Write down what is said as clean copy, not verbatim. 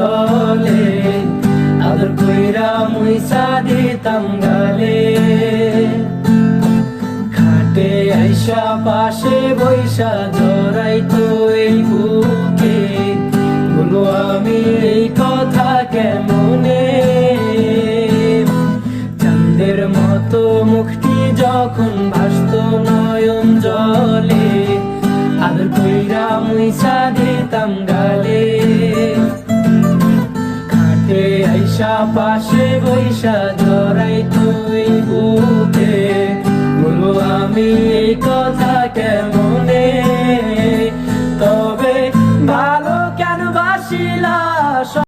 জলে আদর কইরা মুইসা দিতাম গালে খাটে আইসা পাশে বৈশা জড়াইতো এই বুকে বলো আমি এই কথা কেমনে চাঁদের মতো মুখটি যখন ভাসতো নয়ন জলে আদর কইরা মুইসা দিতাম গালে খাটে আইসা পাশে বৈশা জড়াইতো এই বুকে বলো আমি এই কথা কেমন